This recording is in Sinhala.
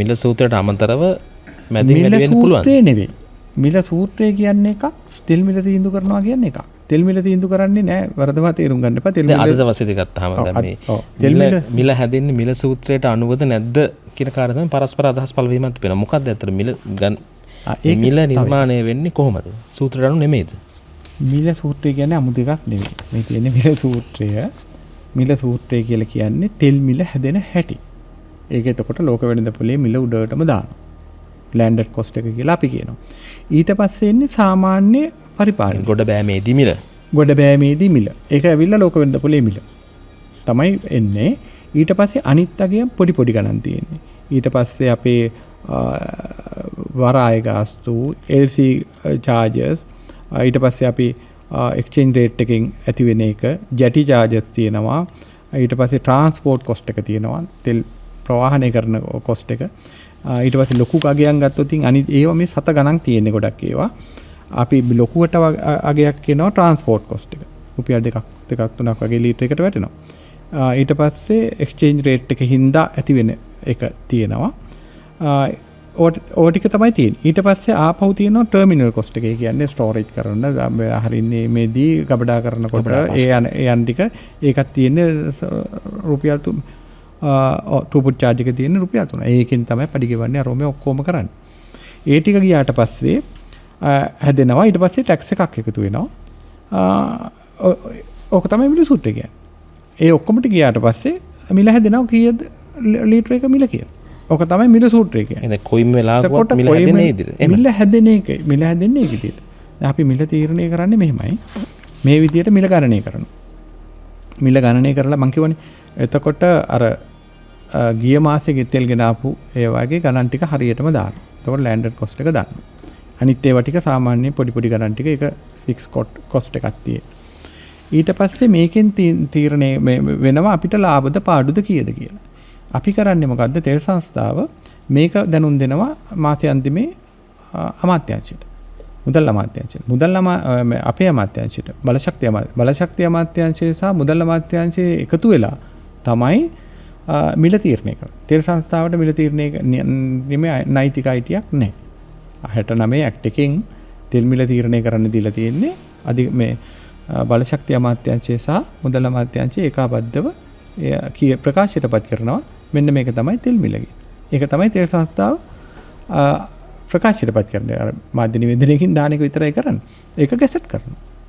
මිල සූත්‍රයට අමතරව මැදින් මිල වැඩි වෙන්න පුළුවන්. සූත්‍රය නෙවෙයි. මිල සූත්‍රය කියන්නේ එකක්, තෙල් මිල තීන්දුව කරනවා කියන්නේ එකක්. තෙල් මිල තීන්දුව කරන්නේ නැහැ, වරදවා තේරුම් ගන්න එපා. තෙල් මිල අද දවසේදී ගත්තාම දැන් මේ මිල හැදෙන්නේ මිල සූත්‍රයට අනුවද නැද්ද කියන කාර්ය තමයි පරස්පර අදහස් පළ වීමක් තිබෙනවා. මොකක්ද ඇත්තට මිල නිර්මාණය වෙන්නේ කොහොමද? සූත්‍රයට අනුව නෙමෙයිද? මිල සූත්‍රය කියන්නේ 아무ත එකක් නෙවෙයි. මේ තියෙන්නේ මිල සූත්‍රය. මිල සූත්‍රය කියලා කියන්නේ තෙල් මිල හැදෙන හැටි. ඒක එතකොට ලෝක වෙළඳ පොලේ මිල උඩටම දානවා. ලෑන්ඩඩ් කොස්ට් එක කියලා අපි කියනවා. ඊට පස්සේ එන්නේ සාමාන්‍ය පරිපාලන. ගොඩ බෑමේදී මිල. ගොඩ බෑමේදී මිල. ඒක ඇවිල්ලා ලෝක වෙළඳ පොලේ මිල. තමයි එන්නේ. ඊට පස්සේ අනිත් අගය පොඩි පොඩි ගණන් තියෙන්නේ. ඊට පස්සේ අපේ වරාය ගාස්තු, LC charges, ඊට පස්සේ අපි exchange rate එකෙන් ඇති වෙන එක, jetty charges තියෙනවා. ඊට පස්සේ transport cost එක තියෙනවා. තෙල් ප්‍රවාහනය කරන cost එක. ඊට පස්සේ ලොකු අගයන් ගත්තොත් අනිත් ඒවා මේ සත ගණන් තියෙන්නේ ගොඩක් ඒවා. අපි ලොකුවට අගයක් කියනවා transport cost එක. රුපියල් 2ක් 3ක් වගේ ලීටර එකට වැටෙනවා. ඊට පස්සේ exchange rate එක හින්දා ඇති වෙන එක තියෙනවා. ඕ ටික තමයි තියෙන්නේ. ඊට පස්සේ ආපහු තියෙනවා ටර්මිනල් කොස්ට් එක. ඒ කියන්නේ ස්ටෝරේජ් කරන හරින්නේ මේදී ගබඩා කරනකොට ඒ යන් ටික ඒකත් තියෙන්නේ රුපියල් ට්‍රූපුට් charge එක තියෙන්නේ රුපියල් 3. ඒකෙන් තමයි පඩි ගෙවන්නේ අරෝමේ ඔක්කොම කරන්නේ. ඒ ටික ගියාට පස්සේ හැදෙනවා. ඊට පස්සේ ටැක්ස් එකක් එකතු වෙනවා. ඕක තමයි මිල සූත්‍රය කියන්නේ. ඒ ඔක්කොමට ගියාට පස්සේ මිල හැදෙනවා කීයද ලීටර එක මිල කියලා. ඕක තමයි මිල සූත්‍රය කියන්නේ. එහෙනම් කොයිම වෙලාවකවත් මිල හැදෙන්නේ ඒ විදිහට. මිල හැදෙන්නේ ඒකයි. මිල හැදෙන්නේ ඒ විදිහට. දැන් අපි මිල තීරණය කරන්නේ මෙහෙමයි. මේ විදිහට මිල ගණනය කරනවා. මිල ගණනය කරලා මම කියවනේ එතකොට අර ගිය මාසේ තෙල් ගෙන ආපු ඒ වගේ ගණන් ටික හරියටම දානවා. එතකොට ලෑන්ඩඩ් කොස්ට් එක දානවා. අනිත් ඒවා ටික සාමාන්‍ය පොඩි පොඩි ගණන් ටික ඒක ෆික්ස් කොස්ට් එකක් තියෙනවා. ඊට පස්සේ මේකෙන් තීරණය වෙනවා අපිට ලාභද පාඩුද කීයද කියලා. අපි කරන්නේ මොකද්ද? තෙල් සංස්ථාව මේක දැනුම් දෙනවා මාසය අන්තිමේ අමාත්‍යාංශයට. මුදල් අමාත්‍යාංශයට. අපේ අමාත්‍යාංශයට. බලශක්ති අමාත්‍යාංශය සහ මුදල් අමාත්‍යාංශය එකතු වෙලා තමයි මිල තීරණය කරන්නේ. තෙල් සංස්ථාවට මිල තීරණය නෙමෙයි නෛතික අයිතියක් නැහැ. 69 ඇක්ට් එකෙන් තෙල් මිල තීරණය කරන්න දීලා තියෙන්නේ මේ බලශක්ති අමාත්‍යාංශය සහ මුදල් අමාත්‍යාංශය ඒකාබද්ධව ප්‍රකාශයටපත් කරනවා. මෙන්න මේක තමයි තෙල් මිල කියන්නේ. ඒක තමයි තෙල් සංස්ථාව ප්‍රකාශයටපත් කරන්නේ. අර මාධ්‍ය නිවේදනයකින් දාන එක විතරයි කරන්නේ. ඒක ගැසට් කරනවා.